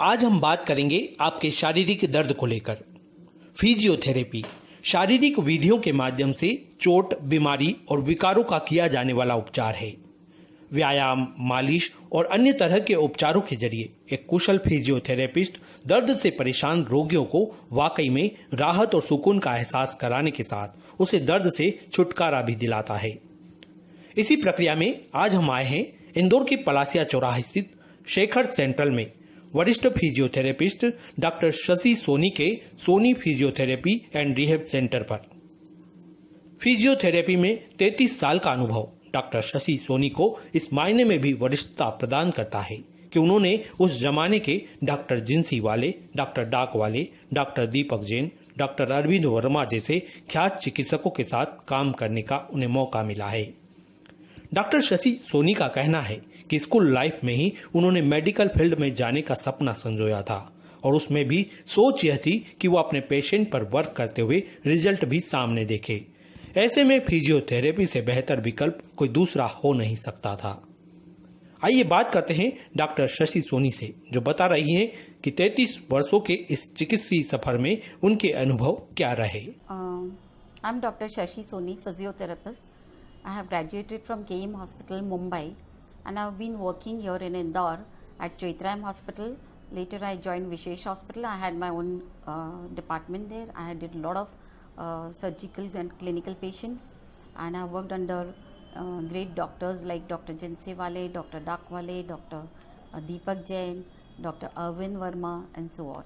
आज हम बात करेंगे आपके शारीरिक दर्द को लेकर। फिजियोथेरेपी शारीरिक विधियों के माध्यम से चोट, बीमारी और विकारों का किया जाने वाला उपचार है। व्यायाम, मालिश और अन्य तरह के उपचारों के जरिए एक कुशल फिजियोथेरेपिस्ट दर्द से परेशान रोगियों को वाकई में राहत और सुकून का एहसास कराने के साथ उसे दर्द से छुटकारा भी दिलाता है। इसी प्रक्रिया में आज हम आए हैं इंदौर के पलासिया चौराहे स्थित शेखर सेंट्रल में वरिष्ठ फिजियोथेरेपिस्ट डॉक्टर शशि सोनी के Soni physiotherapy and rehab centre पर। फिजियोथेरेपी में 33 साल का अनुभव डॉक्टर शशि सोनी को इस मायने में भी वरिष्ठता प्रदान करता है कि उन्होंने उस जमाने के डॉक्टर जिंसी वाले, डॉक्टर डाक वाले, डॉक्टर दीपक जैन, डॉक्टर अरविंद वर्मा जैसे ख्यात चिकित्सकों के साथ काम करने का उन्हें मौका मिला है। डॉक्टर शशि सोनी का कहना है कि स्कूल लाइफ में ही उन्होंने मेडिकल फील्ड में जाने का सपना संजोया था और उसमें भी सोच यह थी कि वो अपने पेशेंट पर वर्क करते हुए रिजल्ट भी सामने देखे। ऐसे में फिजियोथेरेपी से बेहतर विकल्प कोई दूसरा हो नहीं सकता था। आइए बात करते हैं डॉक्टर शशि सोनी से, जो बता रही हैं कि 33 वर्षों के इस चिकित्सीय सफर में उनके अनुभव क्या रहे। I am doctor Shashi Soni, physiotherapist. I have graduated from KM Hospital, Mumbai, and I have been working here in Indore at Chaitram Hospital. Later, I joined Vishesh Hospital. I had my own department there. I did a lot of surgical and clinical patients, and I worked under great doctors like Dr. Jinse Wale, Dr. Dak Wale, Dr. Deepak Jain, Dr. Arvind Verma, and so on.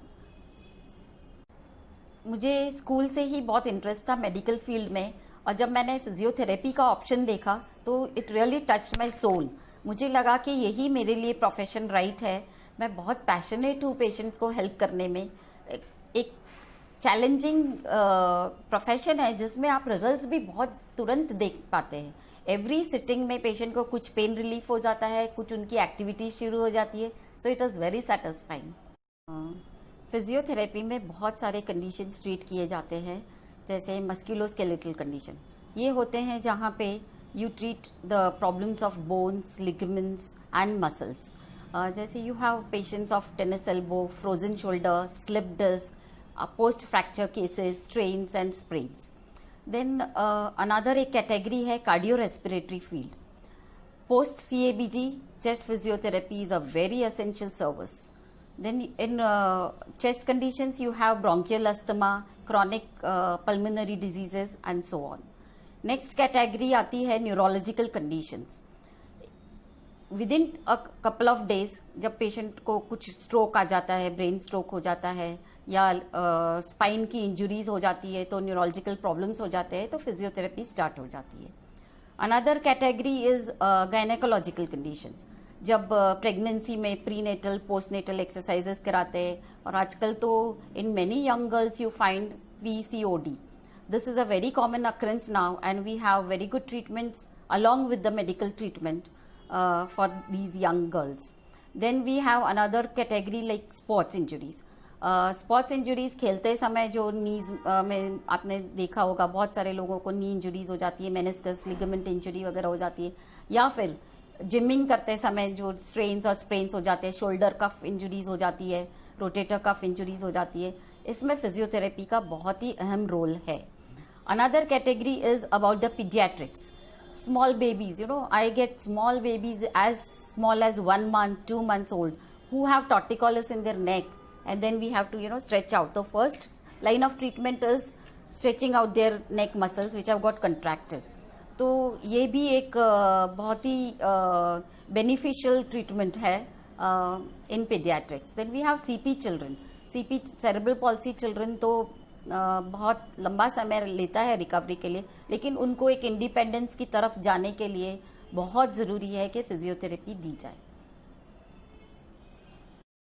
मुझे school से ही बहुत interest था medical field में, और जब मैंने physiotherapy का option देखा तो it really touched my soul. मुझे लगा कि यही मेरे लिए प्रोफेशन राइट है। मैं बहुत पैशनेट हूँ पेशेंट्स को हेल्प करने में। एक चैलेंजिंग प्रोफेशन है जिसमें आप रिजल्ट्स भी बहुत तुरंत देख पाते हैं। एवरी सिटिंग में पेशेंट को कुछ पेन रिलीफ हो जाता है, कुछ उनकी एक्टिविटीज शुरू हो जाती है, so it is very satisfying. Physiotherapy में बहुत सारे कंडीशंस ट्रीट किए जाते हैं, जैसे मस्कुलोस्केलेटल कंडीशन। ये होते हैं जहाँ पे you treat the problems of bones, ligaments and muscles. जैसे you have patients of tennis elbow, frozen shoulder, slip disc, post fracture cases, strains and sprains. Then another एक कैटेगरी है cardio respiratory field. Post CABG chest physiotherapy is a very essential service. Then in chest conditions you have bronchial asthma, chronic pulmonary diseases and so on. Next category आती है neurological conditions. Within a couple of days जब patient को कुछ stroke आ जाता है, brain stroke हो जाता है या स्पाइन की इंजुरीज हो जाती है, तो न्यूरोलॉजिकल प्रॉब्लम्स हो जाते हैं, तो फिजियोथेरेपी स्टार्ट हो जाती है। Another category is gynaecological conditions. जब प्रेगनेंसी में प्रीनेटल, पोस्टनेटल एक्सरसाइजेस कराते हैं, और आजकल तो in many young girls you find PCOD. This is a very common occurrence now, and we have very good treatments along with the medical treatment for these young girls. Then we have another category like sports injuries. Sports injuries खेलते समय जो नीज में आपने देखा होगा, बहुत सारे लोगों को नी इंजरीज हो जाती है, मेनिस्कस, लिगामेंट इंजरी वगैरह हो जाती है, या फिर जिमिंग करते समय जो स्ट्रेन्स और स्प्रेन्स हो जाते हैं, शोल्डर कफ इंजरीज हो जाती है, रोटेटर कफ इंजरीज हो जाती है। इसमें फिजियोथेरेपी का बहुत ही अहम रोल है। Another category is about the paediatrics. Small babies, I get small babies as small as 1 month, 2 months old who have torticollis in their neck, and then we have to stretch out. The first line of treatment is stretching out their neck muscles which have got contracted. तो ये भी एक बहुत ही beneficial treatment है in paediatrics. Then we have CP children. CP cerebral palsy children तो बहुत लंबा समय लेता है रिकवरी के लिए, लेकिन उनको एक इंडिपेंडेंस की तरफ जाने के लिए बहुत ज़रूरी है कि फिजियोथेरेपी दी जाए।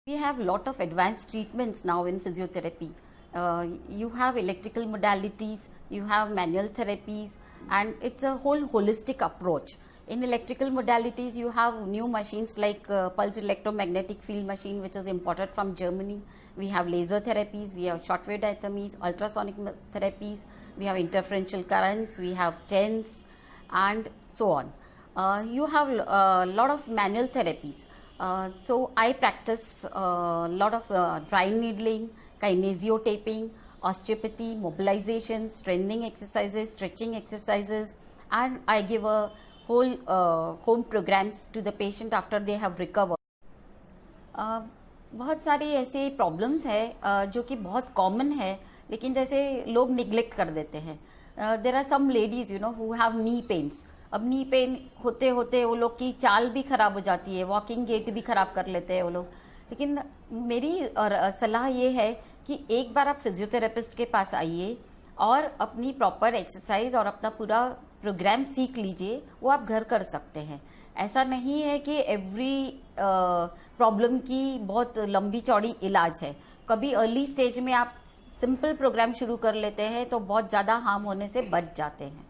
We have lot of advanced treatments now in physiotherapy. You have electrical modalities, you have manual therapies, and it's a whole holistic approach. In electrical modalities, you have new machines like pulse electromagnetic field machine, which is imported from Germany. We have laser therapies, we have shortwave diathermies, ultrasonic therapies, we have interferential currents, we have TENS, and so on. You have a lot of manual therapies. So I practice a lot of dry needling, kinesiotaping, osteopathy, mobilization, strengthening exercises, stretching exercises, and I give a whole home programs to the patient after they have recovered. बहुत सारी ऐसे problems है जो कि बहुत common है, लेकिन जैसे लोग निग्लेक्ट कर देते हैं. There are some ladies who have knee pains. अब नी पेन होते होते वो लोग की चाल भी खराब हो जाती है, वॉकिंग गेट भी खराब कर लेते हैं वो लोग. लेकिन मेरी सलाह ये है कि एक बार आप फिजियोथेरेपिस्ट के पास आइए और अपनी प्रॉपर एक्सरसाइज और अपना पूरा प्रोग्राम सीख लीजिए. वो आप घर कर सकते हैं. ऐसा नहीं है कि एवरी प्रॉब्लम की बहुत लंबी चौड़ी इलाज है. कभी अर्ली स्टेज में आप सिंपल प्रोग्राम शुरू कर लेते हैं तो बहुत ज़्यादा हार्म होने से बच जाते हैं.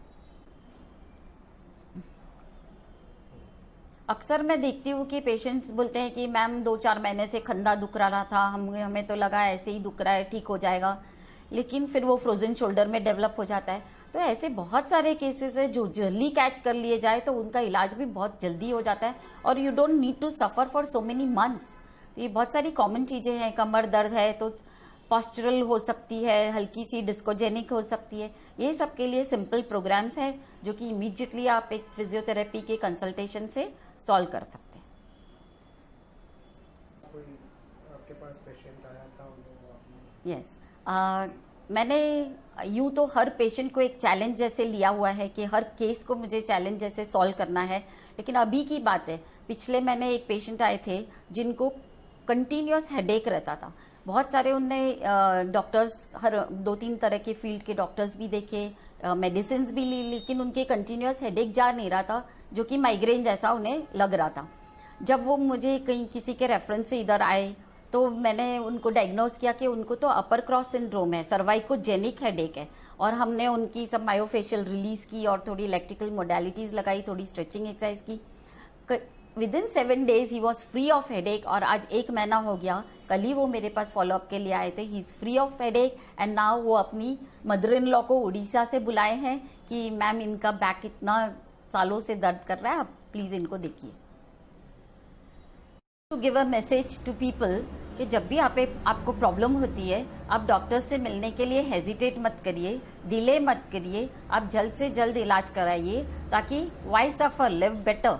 अक्सर मैं देखती हूँ कि पेशेंट्स बोलते हैं कि मैम 2-4 महीने से कंधा दुख रहा था, हमें तो लगा ऐसे ही दुख रहा है, ठीक हो जाएगा, लेकिन फिर वो फ्रोजन शोल्डर में डेवलप हो जाता है. तो ऐसे बहुत सारे केसेस है जो जल्दी कैच कर लिए जाए तो उनका इलाज भी बहुत जल्दी हो जाता है और you don't need to suffer for so many months. तो ये बहुत सारी कॉमन चीज़ें हैं. कमर दर्द है तो पॉस्चरल हो सकती है, हल्की सी डिस्कोजेनिक हो सकती है. ये सब के लिए सिंपल प्रोग्राम्स हैं जो कि इमीडिएटली आप एक फिजियोथेरेपी के कंसल्टेशन से सॉल्व कर सकते हैं. कोई आपके पास पेशेंट आया था? यस, मैंने यूँ तो हर पेशेंट को एक चैलेंज जैसे लिया हुआ है कि हर केस को मुझे चैलेंज जैसे सॉल्व करना है. लेकिन अभी की बात है, पिछले महीने एक पेशेंट आए थे जिनको कंटिन्यूस हेडेक रहता था. बहुत सारे उनने डॉक्टर्स, हर 2-3 तरह के फील्ड के डॉक्टर्स भी देखे, मेडिसिन भी ली, लेकिन उनके कंटिन्यूस हेडेक जा नहीं रहा था, जो कि माइग्रेन जैसा उन्हें लग रहा था. जब वो मुझे कहीं किसी के रेफरेंस से इधर आए तो मैंने उनको डायग्नोज किया कि उनको तो अपर क्रॉस सिंड्रोम है, सर्वाइकोजेनिक हेडेक है. और हमने उनकी सब मायोफेशियल रिलीज की और थोड़ी इलेक्ट्रिकल मोडालिटीज लगाई, थोड़ी स्ट्रेचिंग एक्सरसाइज की. Within 7 days he was free of headache. और आज 1 महीना हो गया, कल ही वो मेरे पास फॉलोअप के लिए आए थे. He is free of headache and now वो अपनी मदर इन लॉ को उड़ीसा से बुलाए हैं कि मैम इनका बैक इतना सालों से दर्द कर रहा है, आप प्लीज इनको देखिए. To give a message to people कि जब भी आपको प्रॉब्लम होती है, आप डॉक्टर से मिलने के लिए हेजिटेट मत करिए, डिले मत करिए, आप जल्द से जल्द इलाज कराइए, ताकि वाई सफर लिव बेटर.